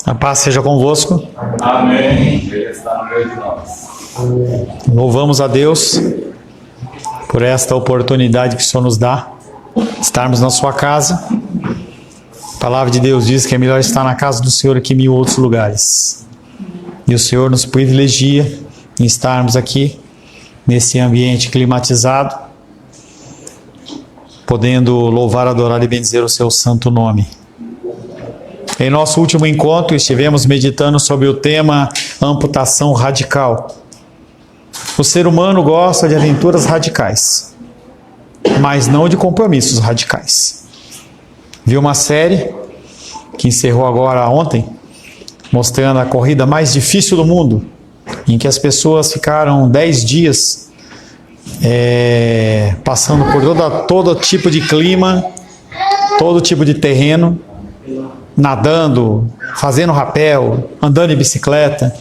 A paz seja convosco. Amém. Ele está no meio de nós. Louvamos a Deus por esta oportunidade que o Senhor nos dá, estarmos na sua casa. A palavra de Deus diz que é melhor estar na casa do Senhor que em mil outros lugares. E o Senhor nos privilegia em estarmos aqui, nesse ambiente climatizado, podendo louvar, adorar e bendizer o seu santo nome. Em nosso último encontro, estivemos meditando sobre o tema amputação radical. O ser humano gosta de aventuras radicais, mas não de compromissos radicais. Vi uma série que encerrou agora ontem, mostrando a corrida mais difícil do mundo, em que as pessoas ficaram 10 dias passando por todo tipo de clima, todo tipo de terreno, nadando, fazendo rapel, andando de bicicleta,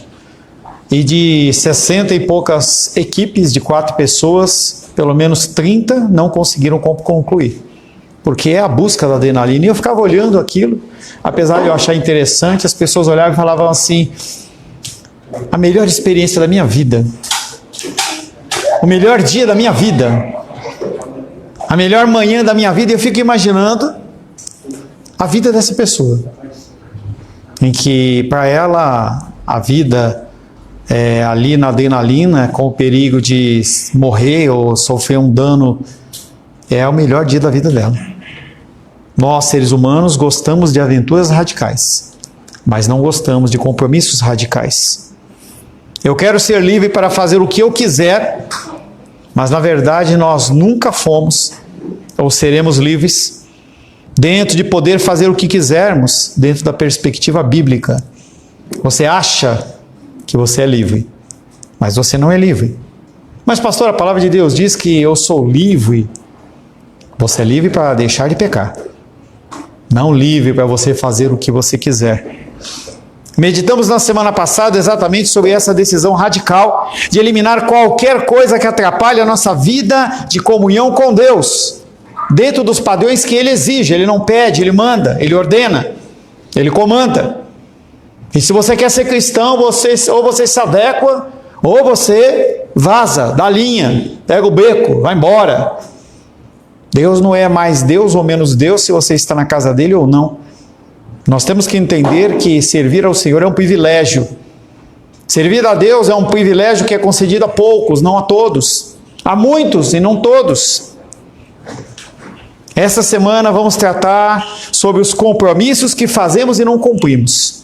e de 60 e poucas equipes de 4 pessoas, pelo menos 30 não conseguiram concluir, porque é a busca da adrenalina. E eu ficava olhando aquilo, apesar de eu achar interessante, as pessoas olhavam e falavam assim: a melhor experiência da minha vida, o melhor dia da minha vida, a melhor manhã da minha vida. E eu fico imaginando a vida dessa pessoa, em que para ela a vida é ali na adrenalina, com o perigo de morrer ou sofrer um dano, é o melhor dia da vida dela. Nós, seres humanos, gostamos de aventuras radicais, mas não gostamos de compromissos radicais. Eu quero ser livre para fazer o que eu quiser, mas na verdade nós nunca fomos ou seremos livres dentro de poder fazer o que quisermos, dentro da perspectiva bíblica. Você acha que você é livre, mas você não é livre. Mas pastor, a palavra de Deus diz que eu sou livre. Você é livre para deixar de pecar, não livre para você fazer o que você quiser. Meditamos na semana passada exatamente sobre essa decisão radical de eliminar qualquer coisa que atrapalhe a nossa vida de comunhão com Deus, dentro dos padrões que Ele exige. Ele não pede, Ele manda, Ele ordena, Ele comanda. E se você quer ser cristão, ou você se adequa, ou você vaza da linha, pega o beco, vai embora. Deus não é mais Deus ou menos Deus se você está na casa dele ou não. Nós temos que entender que servir ao Senhor é um privilégio. Servir a Deus é um privilégio que é concedido a poucos, não a todos. A muitos e não todos. Essa semana vamos tratar sobre os compromissos que fazemos e não cumprimos.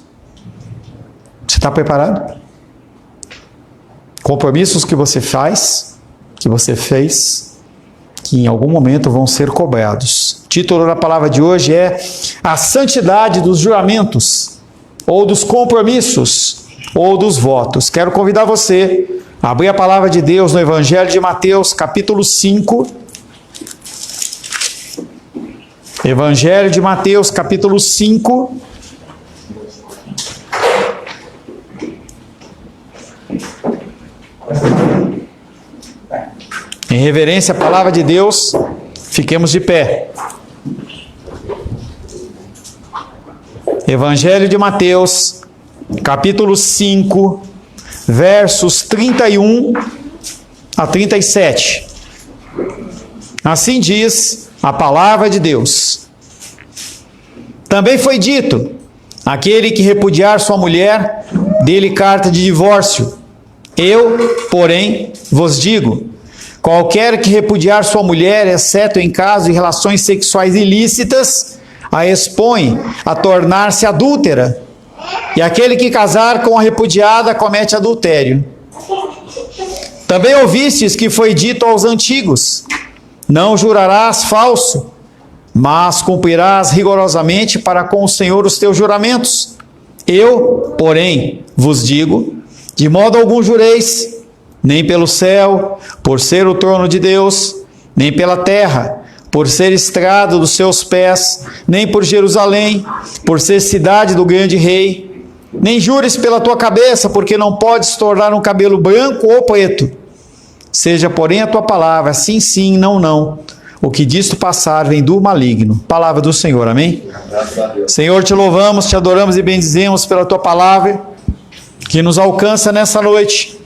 Você está preparado? Compromissos que você faz, que você fez, que em algum momento vão ser cobrados. O título da palavra de hoje é a santidade dos juramentos, ou dos compromissos, ou dos votos. Quero convidar você a abrir a palavra de Deus no Evangelho de Mateus, capítulo 5. Evangelho de Mateus, capítulo 5. Em reverência à palavra de Deus, fiquemos de pé. Evangelho de Mateus, capítulo 5, versos 31 a 37. Assim diz a palavra de Deus. Também foi dito: aquele que repudiar sua mulher, dê-lhe carta de divórcio. Eu, porém, vos digo: qualquer que repudiar sua mulher, exceto em caso de relações sexuais ilícitas, a expõe a tornar-se adúltera. E aquele que casar com a repudiada comete adultério. Também ouvistes que foi dito aos antigos: não jurarás falso, mas cumprirás rigorosamente para com o Senhor os teus juramentos. Eu, porém, vos digo: de modo algum jureis, nem pelo céu, por ser o trono de Deus, nem pela terra, por ser estrado dos seus pés, nem por Jerusalém, por ser cidade do grande rei. Nem jures pela tua cabeça, porque não podes tornar um cabelo branco ou preto. Seja, porém, a tua palavra sim, sim, não, não. O que disto passar vem do maligno. Palavra do Senhor, amém? Graças a Deus. Senhor, te louvamos, te adoramos e bendizemos pela tua palavra, que nos alcança nessa noite,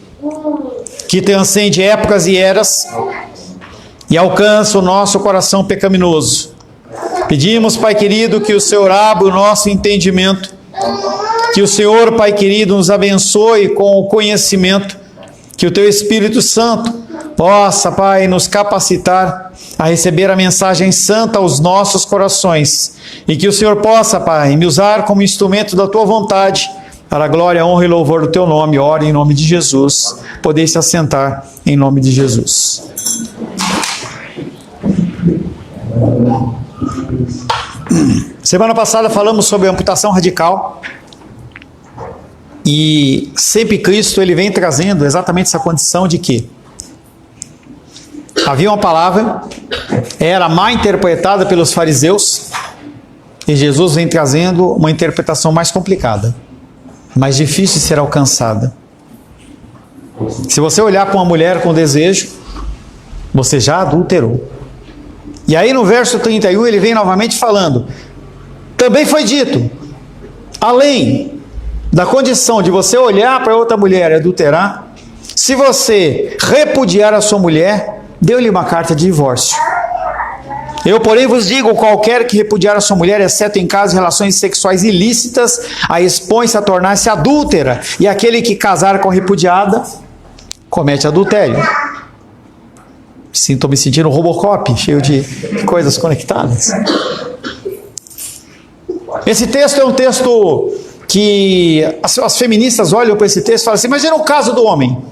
que transcende épocas e eras e alcança o nosso coração pecaminoso. Pedimos, Pai querido, que o Senhor abra o nosso entendimento, que o Senhor, Pai querido, nos abençoe com o conhecimento, que o Teu Espírito Santo possa, Pai, nos capacitar a receber a mensagem santa aos nossos corações, e que o Senhor possa, Pai, me usar como instrumento da Tua vontade, para a glória, honra e louvor do Teu nome. Ore em nome de Jesus. Poder se assentar em nome de Jesus. Semana passada falamos sobre amputação radical, e sempre Cristo ele vem trazendo exatamente essa condição de que havia uma palavra, era mal interpretada pelos fariseus, e Jesus vem trazendo uma interpretação mais complicada, mais difícil de ser alcançada. Se você olhar para uma mulher com desejo, você já adulterou. E aí no verso 31 ele vem novamente falando, também foi dito, além da condição de você olhar para outra mulher e adulterar, se você repudiar a sua mulher, deu-lhe uma carta de divórcio. Eu, porém, vos digo, qualquer que repudiar a sua mulher, exceto em caso de relações sexuais ilícitas, a expõe-se a tornar-se adúltera, e aquele que casar com a repudiada, comete adultério. Estou me sentindo um Robocop, cheio de coisas conectadas. Esse texto é um texto que as feministas olham para esse texto e falam assim, imagina o caso do homem.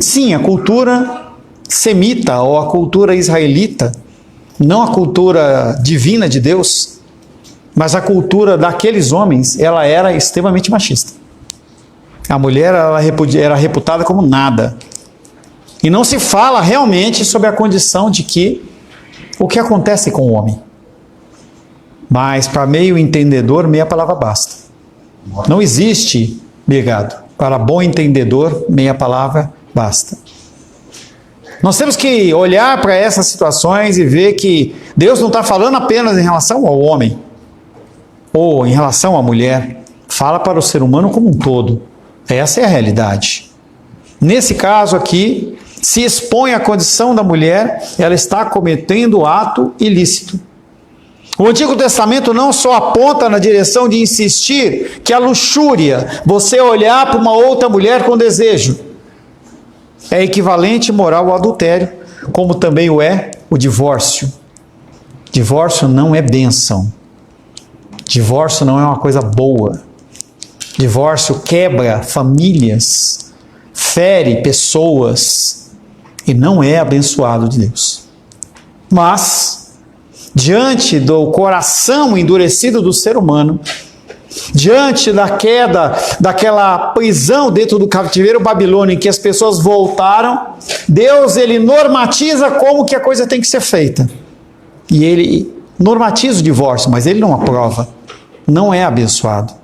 Sim, a cultura semita ou a cultura israelita, não a cultura divina de Deus, mas a cultura daqueles homens, ela era extremamente machista. A mulher era reputada como nada. E não se fala realmente sobre a condição de que o que acontece com o homem. Mas para meio entendedor, meia palavra basta. Não existe, ligado, para bom entendedor, meia palavra basta. Nós temos que olhar para essas situações e ver que Deus não está falando apenas em relação ao homem, ou em relação à mulher, fala para o ser humano como um todo. Essa é a realidade. Nesse caso aqui, se expõe a condição da mulher, ela está cometendo ato ilícito. O Antigo Testamento não só aponta na direção de insistir que a luxúria, você olhar para uma outra mulher com desejo, é equivalente moral ao adultério, como também o é o divórcio. Divórcio não é bênção. Divórcio não é uma coisa boa. Divórcio quebra famílias, fere pessoas e não é abençoado de Deus. Mas, diante do coração endurecido do ser humano, diante da queda, daquela prisão dentro do cativeiro babilônico em que as pessoas voltaram, Deus ele normatiza como que a coisa tem que ser feita. E ele normatiza o divórcio, mas ele não aprova. Não é abençoado.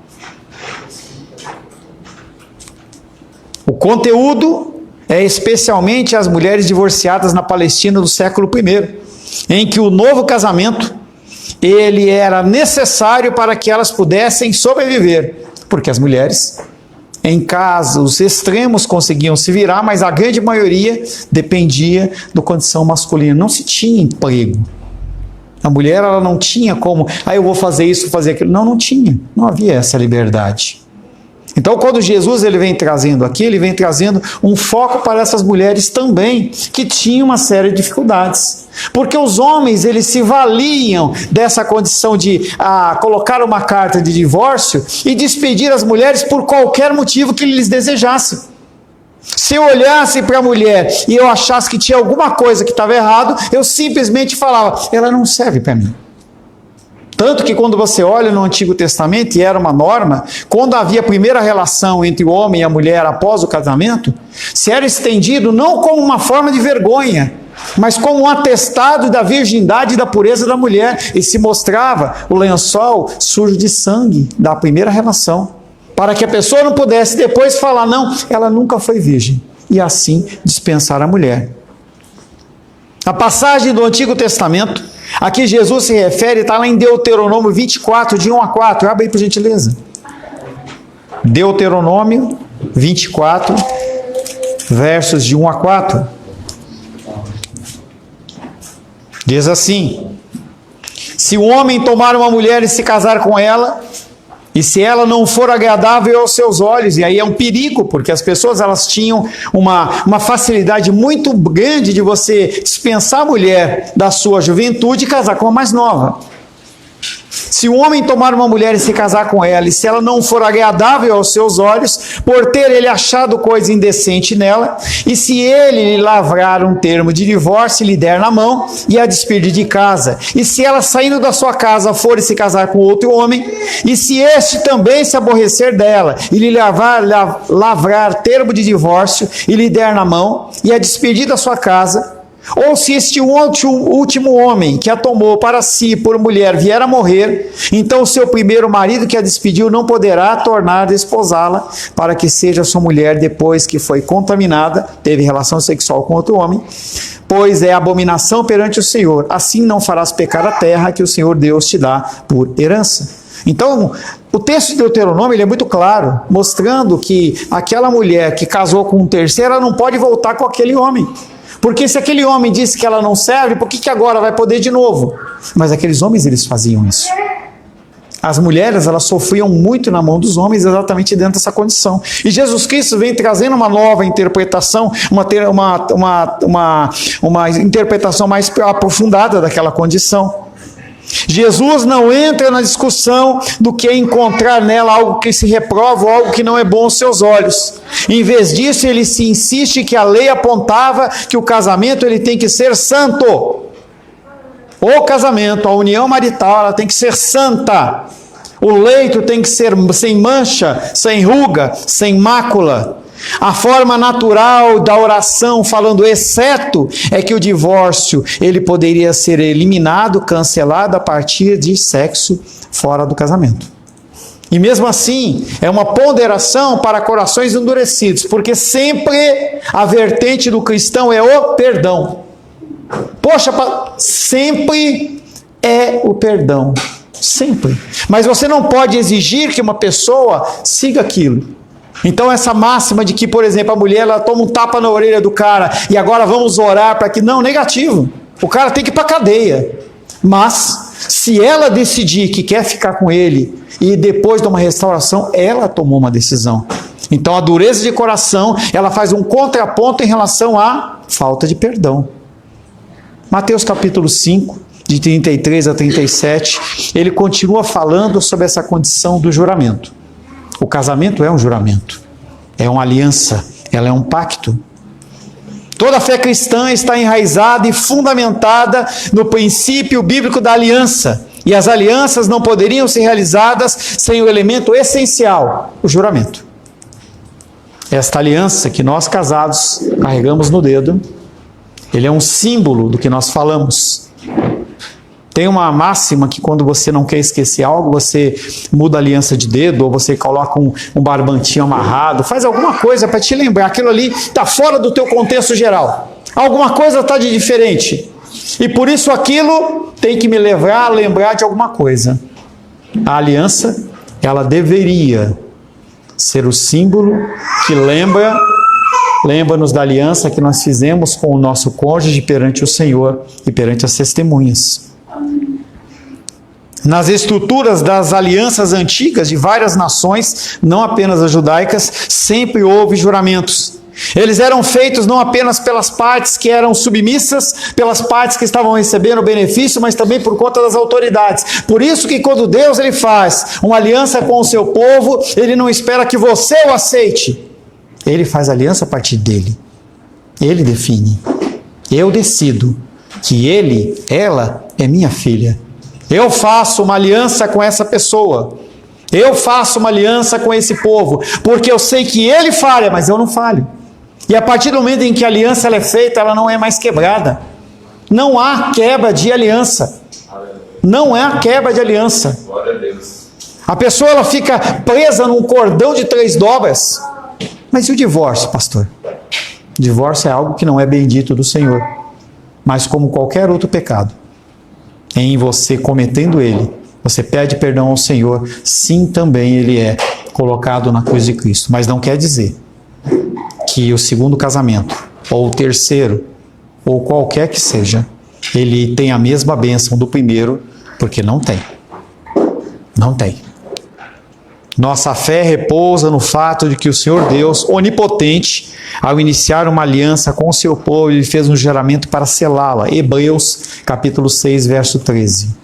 O conteúdo é especialmente as mulheres divorciadas na Palestina do século I, em que o novo casamento ele era necessário para que elas pudessem sobreviver, porque as mulheres, em casos extremos, conseguiam se virar, mas a grande maioria dependia da condição masculina. Não se tinha emprego. A mulher ela não tinha como, eu vou fazer isso, vou fazer aquilo. Não tinha. Não havia essa liberdade. Então, quando Jesus ele vem trazendo aqui, ele vem trazendo um foco para essas mulheres também, que tinham uma série de dificuldades. Porque os homens, eles se valiam dessa condição de colocar uma carta de divórcio e despedir as mulheres por qualquer motivo que eles desejassem. Se eu olhasse para a mulher e eu achasse que tinha alguma coisa que estava errado, eu simplesmente falava, ela não serve para mim. Tanto que quando você olha no Antigo Testamento, e era uma norma, quando havia a primeira relação entre o homem e a mulher após o casamento, se era estendido não como uma forma de vergonha, mas como um atestado da virgindade e da pureza da mulher, e se mostrava o lençol sujo de sangue da primeira relação, para que a pessoa não pudesse depois falar, não, ela nunca foi virgem, e assim dispensar a mulher. A passagem do Antigo Testamento, a que Jesus se refere, está lá em Deuteronômio 24, de 1 a 4. Abre aí, por gentileza. Deuteronômio 24, versos de 1 a 4. Diz assim: se o homem tomar uma mulher e se casar com ela, e se ela não for agradável aos seus olhos, e aí é um perigo, porque as pessoas elas tinham uma facilidade muito grande de você dispensar a mulher da sua juventude e casar com a mais nova. Se o homem tomar uma mulher e se casar com ela, e se ela não for agradável aos seus olhos, por ter ele achado coisa indecente nela, e se ele lhe lavrar um termo de divórcio e lhe der na mão, e a despedir de casa, e se ela saindo da sua casa for e se casar com outro homem, e se este também se aborrecer dela, e lhe lavrar termo de divórcio e lhe der na mão, e a despedir da sua casa, ou se este último homem que a tomou para si por mulher vier a morrer, então o seu primeiro marido que a despediu não poderá tornar a desposá-la para que seja sua mulher depois que foi contaminada, teve relação sexual com outro homem, pois é abominação perante o Senhor. Assim não farás pecar a terra que o Senhor Deus te dá por herança. Então, o texto de Deuteronômio ele é muito claro, mostrando que aquela mulher que casou com um terceiro, ela não pode voltar com aquele homem. Porque se aquele homem disse que ela não serve, por que agora vai poder de novo? Mas aqueles homens, eles faziam isso. As mulheres, elas sofriam muito na mão dos homens exatamente dentro dessa condição. E Jesus Cristo vem trazendo uma nova interpretação, uma interpretação mais aprofundada daquela condição. Jesus não entra na discussão do que é encontrar nela algo que se reprova ou algo que não é bom aos seus olhos. Em vez disso, ele se insiste que a lei apontava que o casamento ele tem que ser santo. O casamento, a união marital, ela tem que ser santa. O leito tem que ser sem mancha, sem ruga, sem mácula. A forma natural da oração, falando exceto, é que o divórcio ele poderia ser eliminado, cancelado a partir de sexo fora do casamento. E mesmo assim, é uma ponderação para corações endurecidos, porque sempre a vertente do cristão é o perdão. Poxa, sempre é o perdão. Sempre. Mas você não pode exigir que uma pessoa siga aquilo. Então essa máxima de que, por exemplo, a mulher ela toma um tapa na orelha do cara e agora vamos orar para que... Não, negativo. O cara tem que ir para a cadeia. Mas, se ela decidir que quer ficar com ele e depois de uma restauração, ela tomou uma decisão. Então a dureza de coração, ela faz um contraponto em relação à falta de perdão. Mateus capítulo 5, de 33 a 37, ele continua falando sobre essa condição do juramento. O casamento é um juramento, é uma aliança, ela é um pacto. Toda a fé cristã está enraizada e fundamentada no princípio bíblico da aliança. E as alianças não poderiam ser realizadas sem o elemento essencial, o juramento. Esta aliança que nós casados carregamos no dedo, ele é um símbolo do que nós falamos. Tem uma máxima que quando você não quer esquecer algo, você muda a aliança de dedo, ou você coloca um barbantinho amarrado, faz alguma coisa para te lembrar. Aquilo ali está fora do teu contexto geral. Alguma coisa está de diferente. E por isso aquilo tem que me levar a lembrar de alguma coisa. A aliança, ela deveria ser o símbolo que lembra-nos da aliança que nós fizemos com o nosso cônjuge perante o Senhor e perante as testemunhas. Nas estruturas das alianças antigas de várias nações, não apenas as judaicas, sempre houve juramentos. Eles eram feitos não apenas pelas partes que eram submissas, pelas partes que estavam recebendo o benefício, mas também por conta das autoridades. Por isso que quando Deus ele faz uma aliança com o seu povo, ele não espera que você o aceite. Ele faz aliança a partir dele. Ele define. Eu decido que ela é minha filha. Eu faço uma aliança com essa pessoa. Eu faço uma aliança com esse povo. Porque eu sei que ele falha, mas eu não falho. E a partir do momento em que a aliança ela é feita, ela não é mais quebrada. Não há quebra de aliança. Não há quebra de aliança. Glória a Deus. A pessoa ela fica presa num cordão de 3 dobras. Mas e o divórcio, pastor? O divórcio é algo que não é bendito do Senhor. mas como qualquer outro pecado, em você cometendo ele, você pede perdão ao Senhor, sim, também ele é colocado na cruz de Cristo. Mas não quer dizer que o segundo casamento, ou o terceiro, ou qualquer que seja, ele tem a mesma bênção do primeiro, porque não tem. Não tem. Nossa fé repousa no fato de que o Senhor Deus, onipotente, ao iniciar uma aliança com o seu povo, ele fez um juramento para selá-la. Hebreus, capítulo 6, verso 13.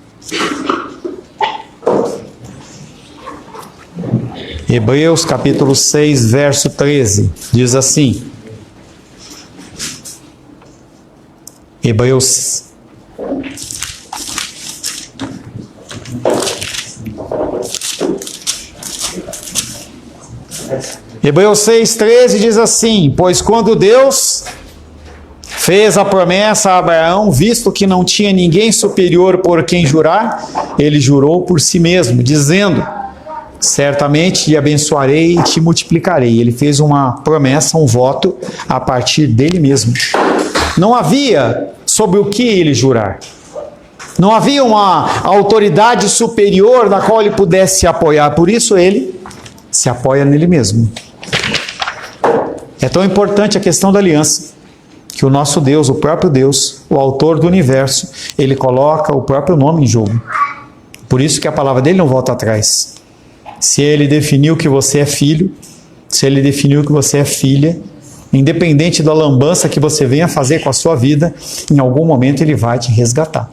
Hebreus, capítulo 6, verso 13, diz assim. Hebreus 6,13 diz assim: pois quando Deus fez a promessa a Abraão, visto que não tinha ninguém superior por quem jurar, ele jurou por si mesmo, dizendo: certamente te abençoarei e te multiplicarei. Ele fez uma promessa, um voto a partir dele mesmo. Não havia sobre o que ele jurar. Não havia uma autoridade superior na qual ele pudesse se apoiar. Por isso ele se apoia nele mesmo. É tão importante a questão da aliança, que o nosso Deus, o próprio Deus, o autor do universo, ele coloca o próprio nome em jogo. Por isso que a palavra dele não volta atrás. Se ele definiu que você é filho, se ele definiu que você é filha, independente da lambança que você venha fazer com a sua vida, em algum momento ele vai te resgatar.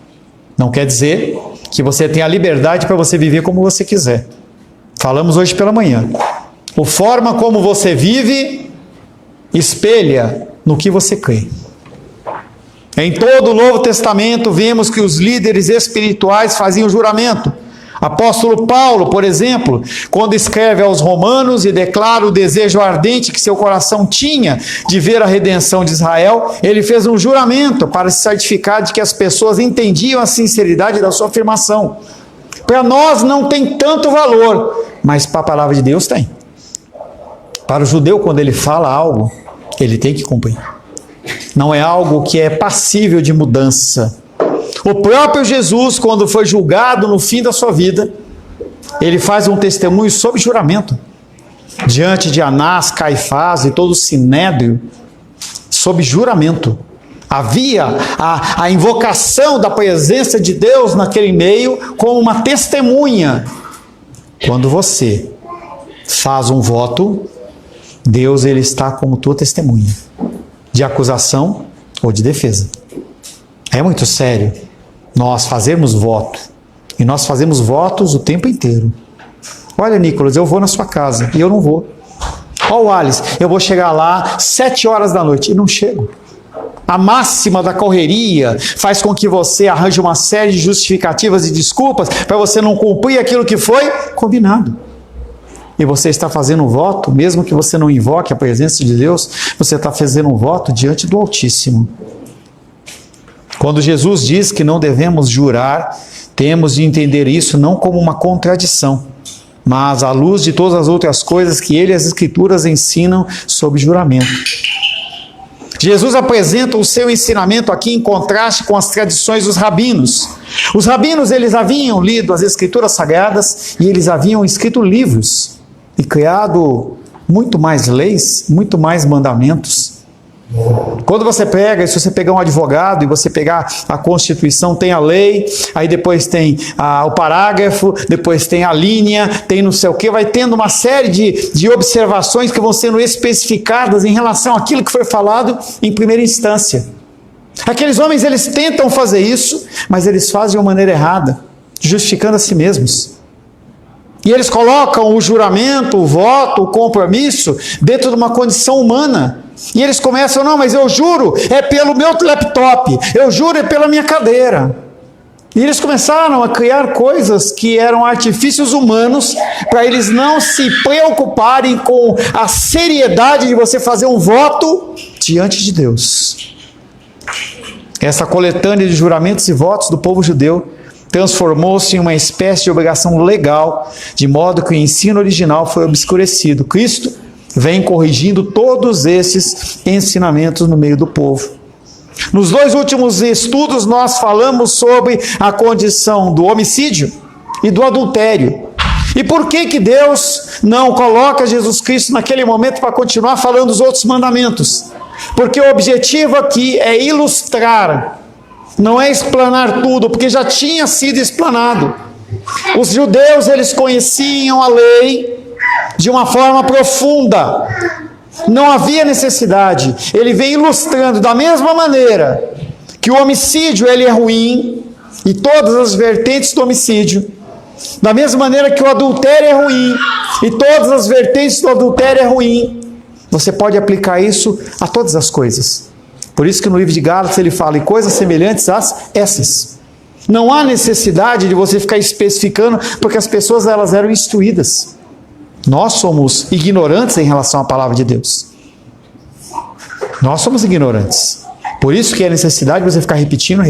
Não quer dizer que você tenha a liberdade para você viver como você quiser. Falamos hoje pela manhã. A forma como você vive espelha no que você crê. Em todo o Novo Testamento vemos que os líderes espirituais faziam juramento. Apóstolo Paulo, por exemplo, quando escreve aos Romanos e declara o desejo ardente que seu coração tinha de ver a redenção de Israel, ele fez um juramento para se certificar de que as pessoas entendiam a sinceridade da sua afirmação. Para nós não tem tanto valor, mas para a palavra de Deus tem. Para o judeu, quando ele fala algo, ele tem que cumprir. Não é algo que é passível de mudança. O próprio Jesus, quando foi julgado no fim da sua vida, ele faz um testemunho sob juramento, diante de Anás, Caifás e todo o sinédrio, sob juramento. Havia a invocação da presença de Deus naquele meio como uma testemunha. Quando você faz um voto, Deus ele está como tua testemunha, de acusação ou de defesa. É muito sério nós fazermos voto, e nós fazemos votos o tempo inteiro. Olha, Nicolas, eu vou na sua casa, e eu não vou. Olha o Alice, eu vou chegar lá 7 horas da noite, e não chego. A máxima da correria faz com que você arranje uma série de justificativas e desculpas para você não cumprir aquilo que foi combinado. E você está fazendo um voto, mesmo que você não invoque a presença de Deus, você está fazendo um voto diante do Altíssimo. Quando Jesus diz que não devemos jurar, temos de entender isso não como uma contradição, mas à luz de todas as outras coisas que ele e as Escrituras ensinam sobre juramento. Jesus apresenta o seu ensinamento aqui em contraste com as tradições dos rabinos. Os rabinos, eles haviam lido as Escrituras Sagradas e eles haviam escrito livros e criado muito mais leis, muito mais mandamentos. Quando você pega, se você pegar um advogado e você pegar a Constituição, tem a lei, aí depois tem o parágrafo, depois tem a linha, tem não sei o que, vai tendo uma série de observações que vão sendo especificadas em relação àquilo que foi falado em primeira instância. Aqueles homens, eles tentam fazer isso, mas eles fazem de uma maneira errada, justificando a si mesmos. E eles colocam o juramento, o voto, o compromisso dentro de uma condição humana. E eles começam, não, mas eu juro, é pelo meu laptop, eu juro, é pela minha cadeira. E eles começaram a criar coisas que eram artifícios humanos para eles não se preocuparem com a seriedade de você fazer um voto diante de Deus. Essa coletânea de juramentos e votos do povo judeu transformou-se em uma espécie de obrigação legal, de modo que o ensino original foi obscurecido. Cristo vem corrigindo todos esses ensinamentos no meio do povo. Nos 2 últimos estudos nós falamos sobre a condição do homicídio e do adultério. E por que Deus não coloca Jesus Cristo naquele momento para continuar falando os outros mandamentos? Porque o objetivo aqui é ilustrar, não é explanar tudo, porque já tinha sido explanado. Os judeus, eles conheciam a lei de uma forma profunda. Não havia necessidade. Ele vem ilustrando da mesma maneira que o homicídio ele é ruim, e todas as vertentes do homicídio, da mesma maneira que o adultério é ruim, e todas as vertentes do adultério é ruim, você pode aplicar isso a todas as coisas. Por isso que no livro de Gálatas ele fala em coisas semelhantes a essas. Não há necessidade de você ficar especificando, porque as pessoas elas eram instruídas. Nós somos ignorantes em relação à palavra de Deus. Nós somos ignorantes. Por isso que é necessidade de você ficar repetindo,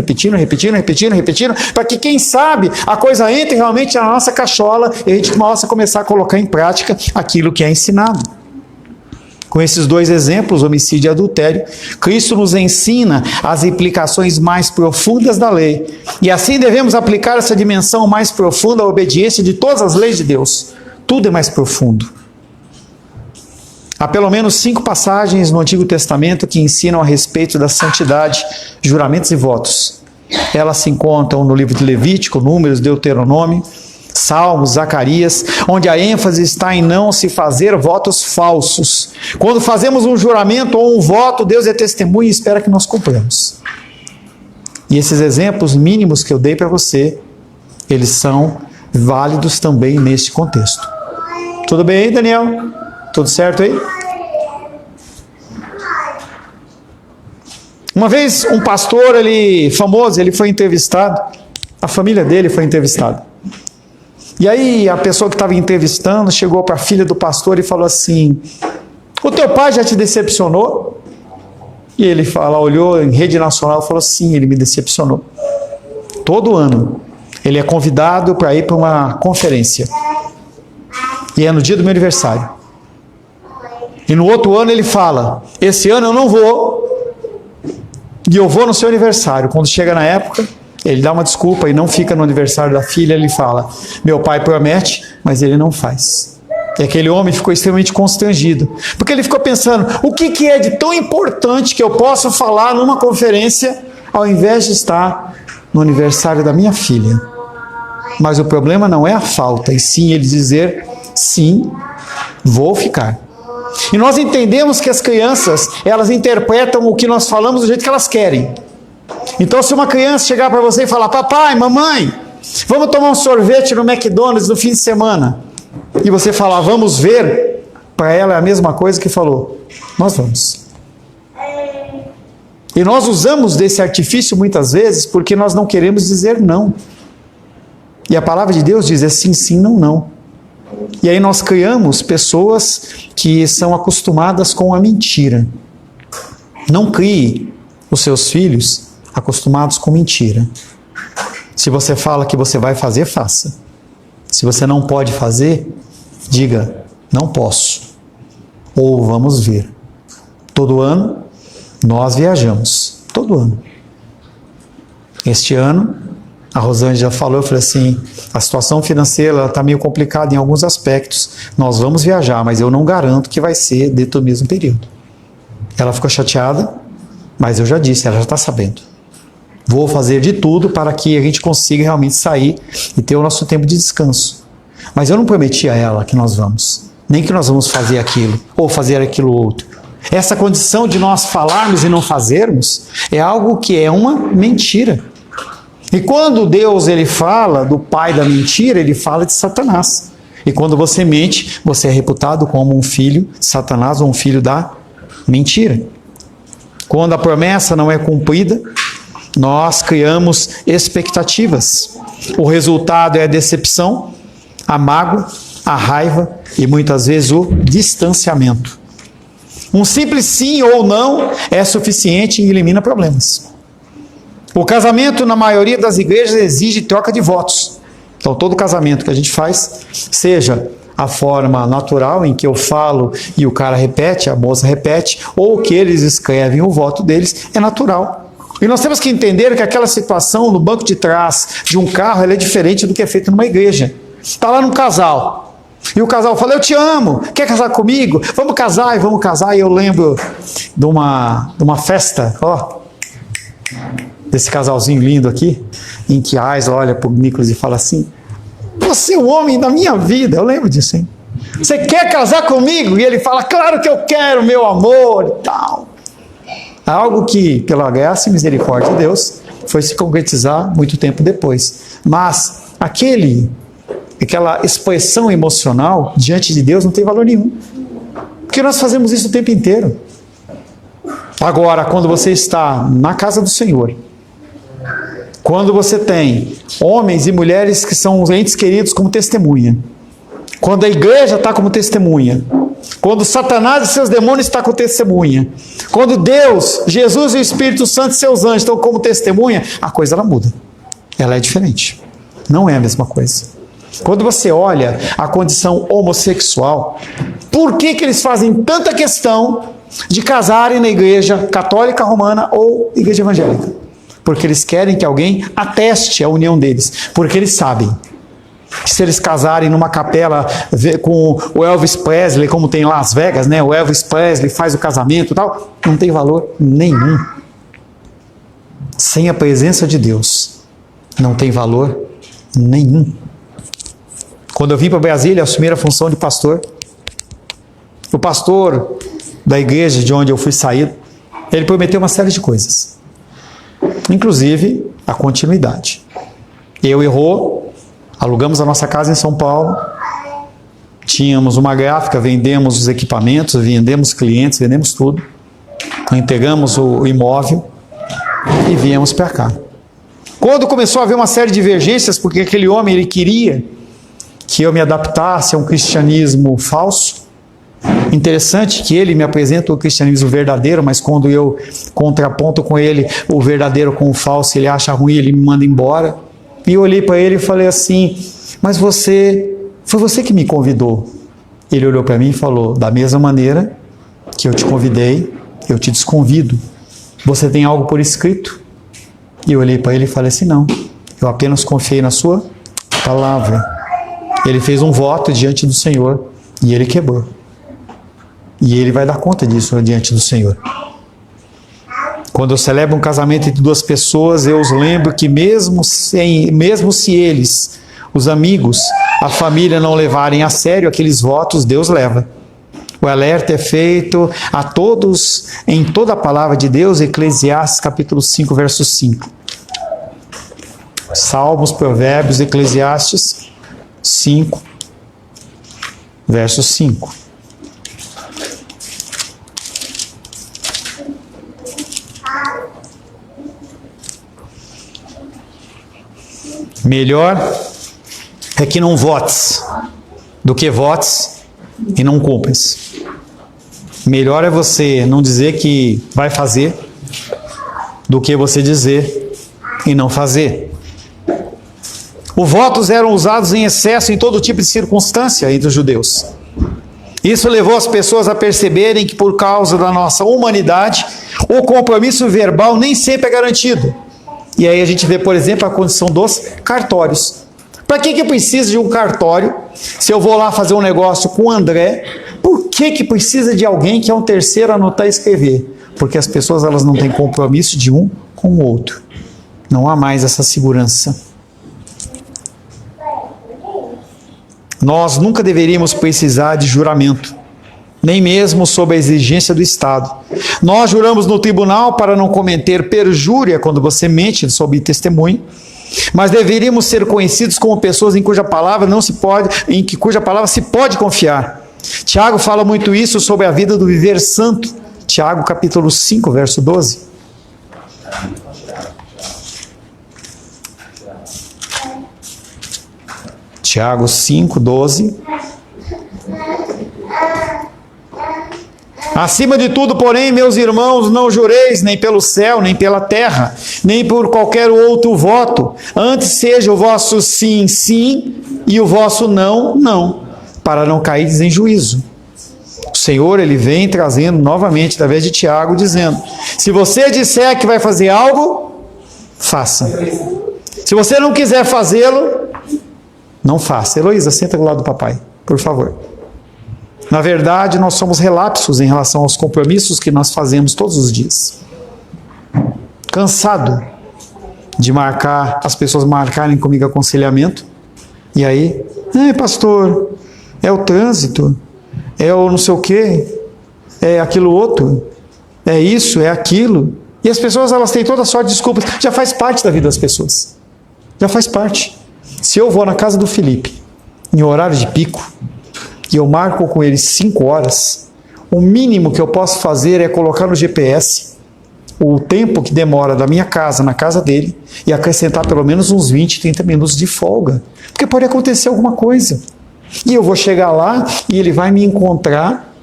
para que quem sabe a coisa entre realmente na nossa cachola e a gente possa começar a colocar em prática aquilo que é ensinado. Com esses 2 exemplos, homicídio e adultério, Cristo nos ensina as implicações mais profundas da lei. E assim devemos aplicar essa dimensão mais profunda à obediência de todas as leis de Deus. Tudo é mais profundo. Há pelo menos 5 passagens no Antigo Testamento que ensinam a respeito da santidade, juramentos e votos. Elas se encontram no livro de Levítico, Números, Deuteronômio, Salmos, Zacarias, onde a ênfase está em não se fazer votos falsos. Quando fazemos um juramento ou um voto, Deus é testemunha e espera que nós cumpramos. E esses exemplos mínimos que eu dei para você, eles são válidos também neste contexto. Tudo bem aí, Daniel? Tudo certo aí? Uma vez um pastor, famoso, ele foi entrevistado, a família dele foi entrevistada. E aí a pessoa que estava entrevistando chegou para a filha do pastor e falou assim: o teu pai já te decepcionou? E ele olhou em rede nacional e falou: sim, ele me decepcionou. Todo ano ele é convidado para ir para uma conferência. E é no dia do meu aniversário. E no outro ano ele fala: esse ano eu não vou, e eu vou no seu aniversário. Quando chega na época, ele dá uma desculpa e não fica no aniversário da filha. Ele fala: meu pai promete, mas ele não faz. E aquele homem ficou extremamente constrangido, porque ele ficou pensando: o que é de tão importante que eu posso falar numa conferência, ao invés de estar no aniversário da minha filha? Mas o problema não é a falta, e sim ele dizer: sim, vou ficar. E nós entendemos que as crianças, elas interpretam o que nós falamos do jeito que elas querem. Então, se uma criança chegar para você e falar: papai, mamãe, vamos tomar um sorvete no McDonald's no fim de semana, e você falar: vamos ver, para ela é a mesma coisa que falou: nós vamos. E nós usamos desse artifício muitas vezes porque nós não queremos dizer não. E a palavra de Deus diz: é sim, sim, não, não. E aí nós criamos pessoas que são acostumadas com a mentira. Não crie os seus filhos acostumados com mentira. Se você fala que você vai fazer, faça. Se você não pode fazer, diga: não posso. Ou vamos ver. Todo ano nós viajamos. Todo ano. Este ano, a Rosângela já falou, eu falei assim: a situação financeira está meio complicada em alguns aspectos. Nós vamos viajar, mas eu não garanto que vai ser dentro do mesmo período. Ela ficou chateada, mas eu já disse, ela já está sabendo. Vou fazer de tudo para que a gente consiga realmente sair e ter o nosso tempo de descanso. Mas eu não prometi a ela que nós vamos, nem que nós vamos fazer aquilo ou fazer aquilo outro. Essa condição de nós falarmos e não fazermos é algo que é uma mentira. E quando Deus ele fala do pai da mentira, ele fala de Satanás. E quando você mente, você é reputado como um filho de Satanás ou um filho da mentira. Quando a promessa não é cumprida, nós criamos expectativas. O resultado é a decepção, a mágoa, a raiva e muitas vezes o distanciamento. Um simples sim ou não é suficiente e elimina problemas. O casamento, na maioria das igrejas, exige troca de votos. Então, todo casamento que a gente faz, seja a forma natural, em que eu falo e o cara repete, a moça repete, ou que eles escrevem o voto deles, é natural. E nós temos que entender que aquela situação no banco de trás de um carro, ela é diferente do que é feito numa igreja. Está lá num casal, e o casal fala, eu te amo, quer casar comigo? Vamos casar, e vamos casar. E eu lembro de uma festa, ó, desse casalzinho lindo aqui, em que a Aisla olha para o Nicolas e fala assim, você é o homem da minha vida. Eu lembro disso, hein? Você quer casar comigo? E ele fala, claro que eu quero, meu amor, e tal. Algo que, pela graça e misericórdia de Deus, foi se concretizar muito tempo depois. Mas aquela expressão emocional diante de Deus não tem valor nenhum. Porque nós fazemos isso o tempo inteiro. Agora, quando você está na casa do Senhor, quando você tem homens e mulheres que são os entes queridos como testemunha, quando a igreja está como testemunha, quando Satanás e seus demônios estão como testemunha, quando Deus, Jesus e o Espírito Santo e seus anjos estão como testemunha, a coisa ela muda. Ela é diferente. Não é a mesma coisa. Quando você olha a condição homossexual, por que eles fazem tanta questão de casarem na igreja católica romana ou igreja evangélica? Porque eles querem que alguém ateste a união deles. Porque eles sabem que se eles casarem numa capela com o Elvis Presley, como tem em Las Vegas, né? O Elvis Presley faz o casamento e tal, não tem valor nenhum. Sem a presença de Deus, não tem valor nenhum. Quando eu vim para Brasília, assumir a função de pastor, o pastor da igreja de onde eu fui saído, ele prometeu uma série de coisas, inclusive a continuidade. Eu e Rô alugamos a nossa casa em São Paulo, tínhamos uma gráfica, vendemos os equipamentos, vendemos clientes, vendemos tudo, entregamos o imóvel e viemos para cá. Quando começou a haver uma série de divergências, porque aquele homem ele queria que eu me adaptasse a um cristianismo falso, interessante que ele me apresenta o cristianismo verdadeiro, mas quando eu contraponto com ele o verdadeiro com o falso, ele acha ruim, ele me manda embora. E eu olhei para ele e falei assim, mas foi você que me convidou. Ele olhou para mim e falou, da mesma maneira que eu te convidei, eu te desconvido. Você tem algo por escrito? E eu olhei para ele e falei assim, não, eu apenas confiei na sua palavra. Ele fez um voto diante do Senhor e ele quebrou. E ele vai dar conta disso diante do Senhor. Quando eu celebro um casamento entre duas pessoas, eu os lembro que mesmo se eles, os amigos, a família não levarem a sério aqueles votos, Deus leva. O alerta é feito a todos em toda a palavra de Deus, Eclesiastes capítulo 5, verso 5. Salmos, Provérbios, Eclesiastes 5, verso 5. Melhor é que não votes do que votes e não cumpres. Melhor é você não dizer que vai fazer do que você dizer e não fazer. Os votos eram usados em excesso em todo tipo de circunstância entre os judeus. Isso levou as pessoas a perceberem que por causa da nossa humanidade, o compromisso verbal nem sempre é garantido. E aí a gente vê, por exemplo, a condição dos cartórios. Para que eu preciso de um cartório? Se eu vou lá fazer um negócio com o André, por que precisa de alguém que é um terceiro anotar e escrever? Porque as pessoas elas não têm compromisso de um com o outro. Não há mais essa segurança. Nós nunca deveríamos precisar de juramento, nem mesmo sob a exigência do Estado. Nós juramos no tribunal para não cometer perjúria quando você mente sob testemunho, mas deveríamos ser conhecidos como pessoas em cuja palavra cuja palavra se pode confiar. Tiago fala muito isso sobre a vida do viver santo. Tiago capítulo 5, verso 12. Tiago 5, 12. Acima de tudo, porém, meus irmãos, não jureis nem pelo céu, nem pela terra, nem por qualquer outro voto. Antes seja o vosso sim, sim, e o vosso não, não, para não cairdes em juízo. O Senhor, Ele vem trazendo novamente, através de Tiago, dizendo: se você disser que vai fazer algo, faça. Se você não quiser fazê-lo, não faça. Heloísa, senta do lado do papai, por favor. Na verdade, nós somos relapsos em relação aos compromissos que nós fazemos todos os dias. Cansado de marcar, as pessoas marcarem comigo aconselhamento, e aí, pastor, é o trânsito, é o não sei o quê, é aquilo outro, é isso, é aquilo. E as pessoas, elas têm toda sorte de desculpas. Já faz parte da vida das pessoas. Já faz parte. Se eu vou na casa do Felipe, em horário de pico, e eu marco com ele 5 horas, o mínimo que eu posso fazer é colocar no GPS o tempo que demora da minha casa na casa dele e acrescentar pelo menos uns 20, 30 minutos de folga. Porque pode acontecer alguma coisa. E eu vou chegar lá e ele vai me encontrar,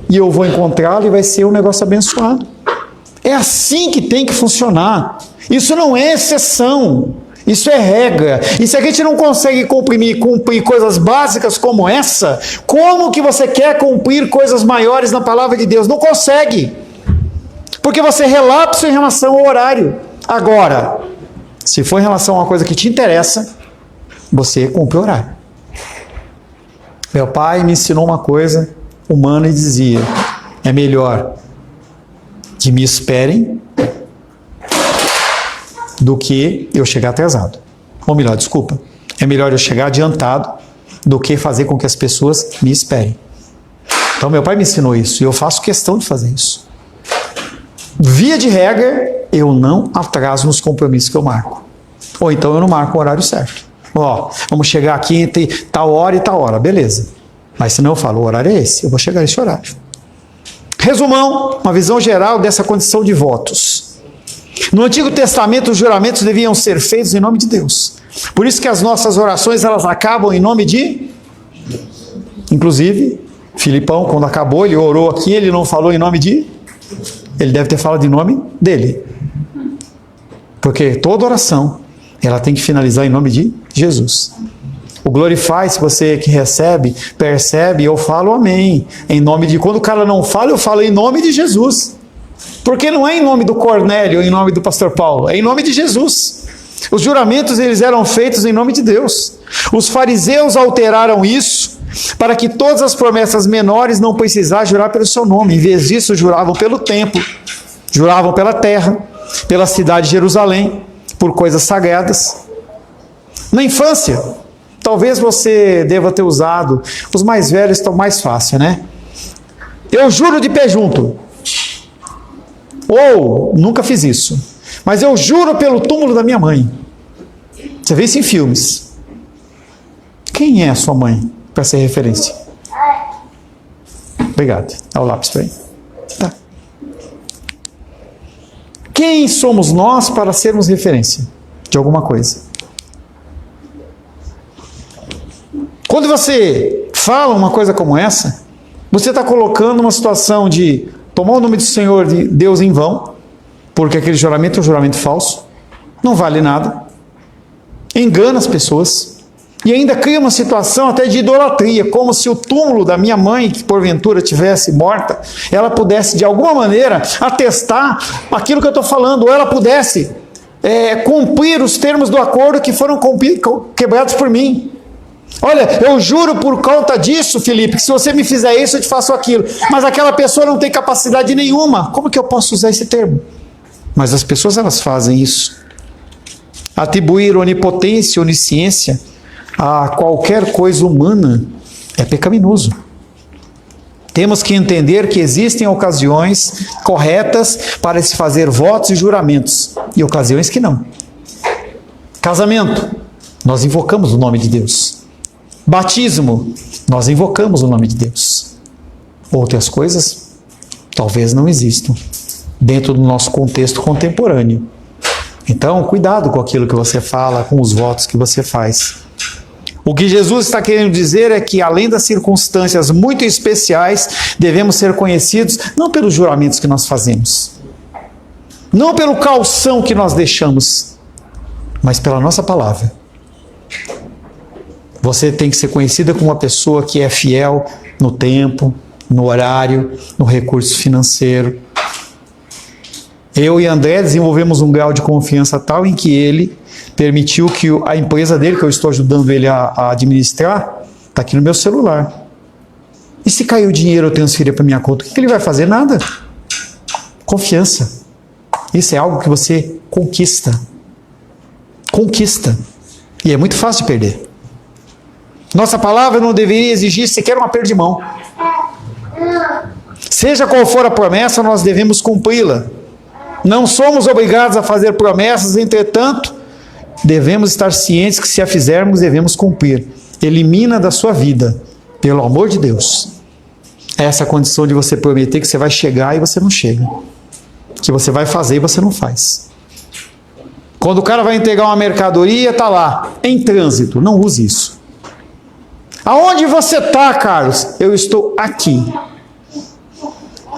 e eu vou encontrá-lo e vai ser um negócio abençoado. É assim que tem que funcionar. Isso não é exceção. Isso é regra. E se a gente não consegue cumprir coisas básicas como essa, como que você quer cumprir coisas maiores na palavra de Deus? Não consegue. Porque você relapsa em relação ao horário. Agora, se for em relação a uma coisa que te interessa, você cumpre o horário. Meu pai me ensinou uma coisa humana e dizia: é melhor que me esperem do que eu chegar atrasado. Ou melhor, desculpa, é melhor eu chegar adiantado do que fazer com que as pessoas me esperem. Então meu pai me ensinou isso e eu faço questão de fazer isso. Via de regra, eu não atraso nos compromissos que eu marco. Ou então eu não marco o horário certo. Vamos chegar aqui entre tal hora e tal hora, beleza. Mas senão eu falo, o horário é esse, eu vou chegar nesse horário. Resumão, uma visão geral dessa condição de votos. No Antigo Testamento, os juramentos deviam ser feitos em nome de Deus. Por isso que as nossas orações, elas acabam em nome de... Inclusive, Filipão, quando acabou, ele orou aqui, ele não falou em nome de... Ele deve ter falado em nome dele. Porque toda oração, ela tem que finalizar em nome de Jesus. O Glorify, se você que recebe, percebe, eu falo amém. Em nome de... Quando o cara não fala, eu falo em nome de Jesus. Porque não é em nome do Cornélio ou em nome do pastor Paulo, é em nome de Jesus. Os juramentos, eles eram feitos em nome de Deus. Os fariseus alteraram isso para que todas as promessas menores não precisassem jurar pelo seu nome. Em vez disso, juravam pelo templo, juravam pela terra, pela cidade de Jerusalém, por coisas sagradas. Na infância, talvez você deva ter usado, os mais velhos estão mais fácil, né? Eu juro de pé junto. Ou, nunca fiz isso, mas eu juro pelo túmulo da minha mãe. Você vê isso em filmes. Quem é a sua mãe, para ser referência? Obrigado. Dá o lápis para mim. Tá. Quem somos nós para sermos referência de alguma coisa? Quando você fala uma coisa como essa, você está colocando uma situação de tomar o nome do Senhor de Deus em vão, porque aquele juramento é um juramento falso, não vale nada, engana as pessoas, e ainda cria uma situação até de idolatria, como se o túmulo da minha mãe, que porventura tivesse morta, ela pudesse de alguma maneira atestar aquilo que eu estou falando, ou ela pudesse cumprir os termos do acordo que foram quebrados por mim. Olha, eu juro por conta disso, Felipe, que se você me fizer isso, eu te faço aquilo. Mas aquela pessoa não tem capacidade nenhuma. Como que eu posso usar esse termo? Mas as pessoas, elas fazem isso. Atribuir onipotência, onisciência a qualquer coisa humana é pecaminoso. Temos que entender que existem ocasiões corretas para se fazer votos e juramentos, e ocasiões que não. Casamento, nós invocamos o nome de Deus. Batismo, nós invocamos o nome de Deus. Outras coisas, talvez não existam dentro do nosso contexto contemporâneo. Então, cuidado com aquilo que você fala, com os votos que você faz. O que Jesus está querendo dizer é que, além das circunstâncias muito especiais, devemos ser conhecidos não pelos juramentos que nós fazemos, não pelo calção que nós deixamos, mas pela nossa palavra. Você tem que ser conhecida como uma pessoa que é fiel no tempo, no horário, no recurso financeiro. Eu e André desenvolvemos um grau de confiança tal em que ele permitiu que a empresa dele, que eu estou ajudando ele a administrar, está aqui no meu celular. E se cair o dinheiro eu transferir para minha conta, o que ele vai fazer? Nada. Confiança. Isso é algo que você conquista. Conquista. E é muito fácil de perder. Nossa palavra não deveria exigir sequer um aperto de mão. Seja qual for a promessa, nós devemos cumpri-la. Não somos obrigados a fazer promessas, entretanto, devemos estar cientes que se a fizermos, devemos cumprir. Elimina da sua vida, pelo amor de Deus, essa condição de você prometer que você vai chegar e você não chega. Que você vai fazer e você não faz. Quando o cara vai entregar uma mercadoria, está lá, em trânsito. Não use isso. Aonde você está, Carlos? Eu estou aqui.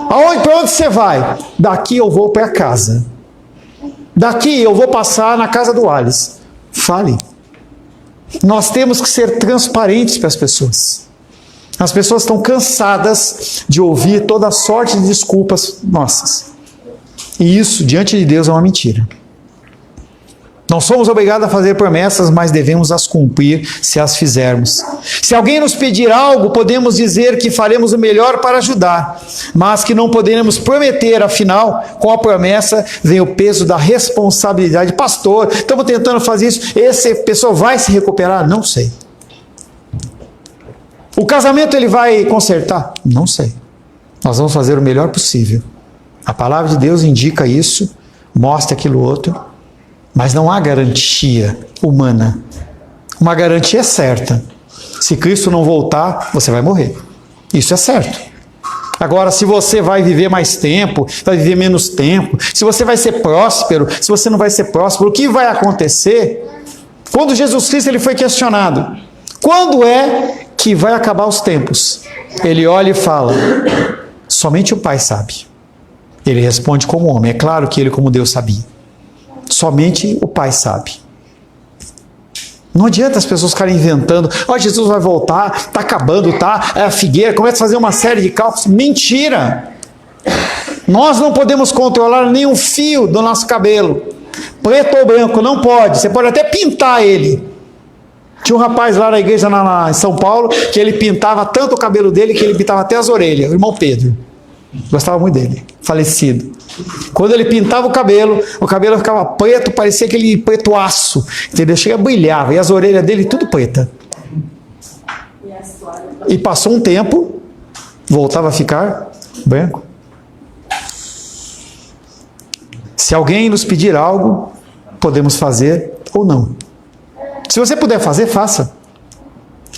Para onde você vai? Daqui eu vou para casa. Daqui eu vou passar na casa do Alice. Fale. Nós temos que ser transparentes para as pessoas. As pessoas estão cansadas de ouvir toda sorte de desculpas nossas. E isso, diante de Deus, é uma mentira. Não somos obrigados a fazer promessas, mas devemos as cumprir se as fizermos. Se alguém nos pedir algo, podemos dizer que faremos o melhor para ajudar, mas que não poderemos prometer, afinal, com a promessa vem o peso da responsabilidade. Pastor, estamos tentando fazer isso, essa pessoa vai se recuperar? Não sei. O casamento ele vai consertar? Não sei. Nós vamos fazer o melhor possível. A palavra de Deus indica isso, mostra aquilo outro, mas não há garantia humana. Uma garantia é certa. Se Cristo não voltar, você vai morrer. Isso é certo. Agora, se você vai viver mais tempo, vai viver menos tempo, se você vai ser próspero, se você não vai ser próspero, o que vai acontecer? Quando Jesus Cristo ele foi questionado, quando é que vai acabar os tempos? Ele olha e fala, somente o Pai sabe. Ele responde como homem. É claro que ele, como Deus, sabia. Somente o Pai sabe. Não adianta as pessoas ficarem inventando. Jesus vai voltar, está acabando, a figueira, começa a fazer uma série de cálculos. Mentira! Nós não podemos controlar nenhum fio do nosso cabelo. Preto ou branco, não pode. Você pode até pintar ele. Tinha um rapaz lá na igreja em São Paulo, que ele pintava tanto o cabelo dele, que ele pintava até as orelhas. O irmão Pedro. Gostava muito dele. Falecido. Quando ele pintava o cabelo ficava preto, parecia aquele preto aço, entendeu? Chega, brilhava, e as orelhas dele tudo preta. E passou um tempo, voltava a ficar branco. Se alguém nos pedir algo, podemos fazer ou não. Se você puder fazer, faça.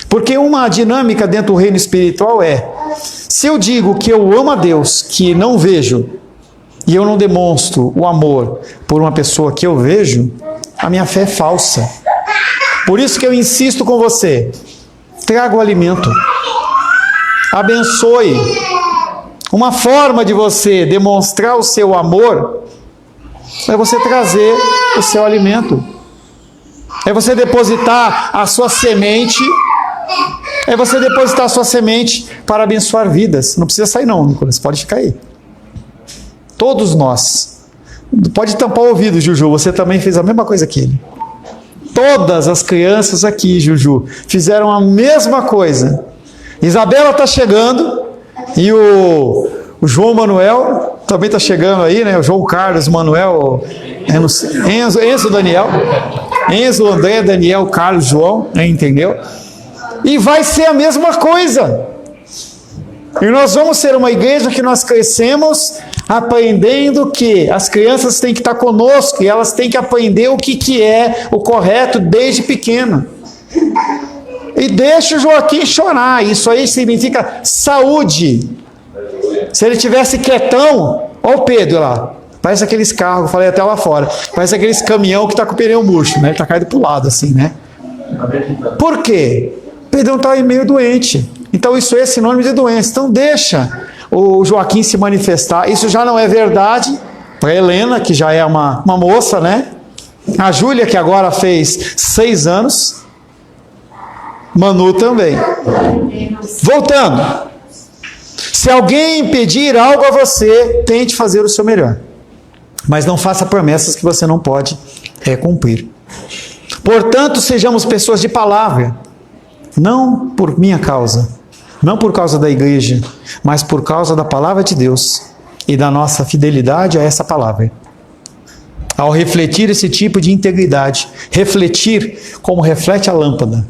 Porque uma dinâmica dentro do reino espiritual é, se eu digo que eu amo a Deus, que não vejo, e eu não demonstro o amor por uma pessoa que eu vejo, a minha fé é falsa. Por isso que eu insisto com você, traga o alimento, abençoe. Uma forma de você demonstrar o seu amor é você trazer o seu alimento. É você depositar a sua semente. É você depositar a sua semente para abençoar vidas. Não precisa sair não, Nicolas, pode ficar aí. Todos nós. Pode tampar o ouvido, Juju, você também fez a mesma coisa que ele. Todas as crianças aqui, Juju, fizeram a mesma coisa. Isabela está chegando e o João Manuel também está chegando aí, né? O João Carlos, Manuel, Enzo Daniel, Enzo, André, Daniel, Carlos, João, entendeu? E vai ser a mesma coisa. E nós vamos ser uma igreja que nós crescemos aprendendo que as crianças têm que estar conosco e elas têm que aprender o que é o correto desde pequeno. E deixa o Joaquim chorar. Isso aí significa saúde. Se ele tivesse quietão, olha o Pedro lá. Parece aqueles carros, falei até lá fora. Parece aqueles caminhão que está com o pneu murcho, né? Ele está caído para o lado assim, né? Por quê? O Pedrão está meio doente. Então isso é sinônimo de doença. Então deixa o Joaquim se manifestar. Isso já não é verdade para a Helena, que já é uma moça, né? A Júlia, que agora fez 6 anos. Manu também. Voltando. Se alguém pedir algo a você, tente fazer o seu melhor. Mas não faça promessas que você não pode cumprir. Portanto, sejamos pessoas de palavra, não por minha causa, não por causa da igreja, mas por causa da palavra de Deus e da nossa fidelidade a essa palavra. Ao refletir esse tipo de integridade, refletir como reflete a lâmpada,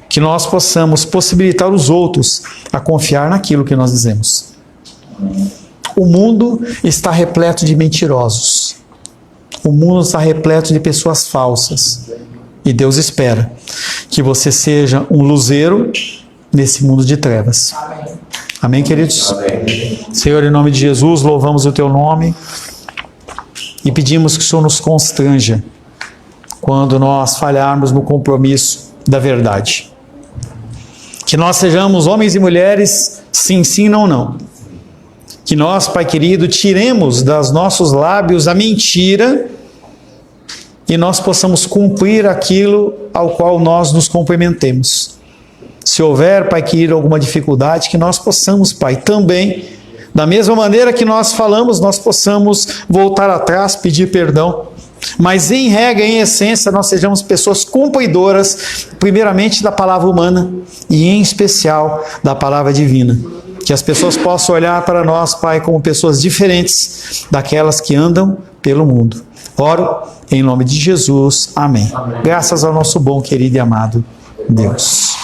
que nós possamos possibilitar os outros a confiar naquilo que nós dizemos. O mundo está repleto de mentirosos. O mundo está repleto de pessoas falsas. E Deus espera que você seja um luzeiro nesse mundo de trevas. Amém, amém, queridos? Amém. Senhor, em nome de Jesus, louvamos o Teu nome e pedimos que o Senhor nos constranja quando nós falharmos no compromisso da verdade. Que nós sejamos homens e mulheres, sim, sim, não, não. Que nós, Pai querido, tiremos dos nossos lábios a mentira e nós possamos cumprir aquilo ao qual nós nos comprometemos. Se houver, Pai querido, alguma dificuldade, que nós possamos, Pai, também, da mesma maneira que nós falamos, nós possamos voltar atrás, pedir perdão. Mas em regra, em essência, nós sejamos pessoas cumpridoras, primeiramente da palavra humana e em especial da palavra divina. Que as pessoas possam olhar para nós, Pai, como pessoas diferentes daquelas que andam pelo mundo. Oro em nome de Jesus. Amém. Amém. Graças ao nosso bom, querido e amado Deus.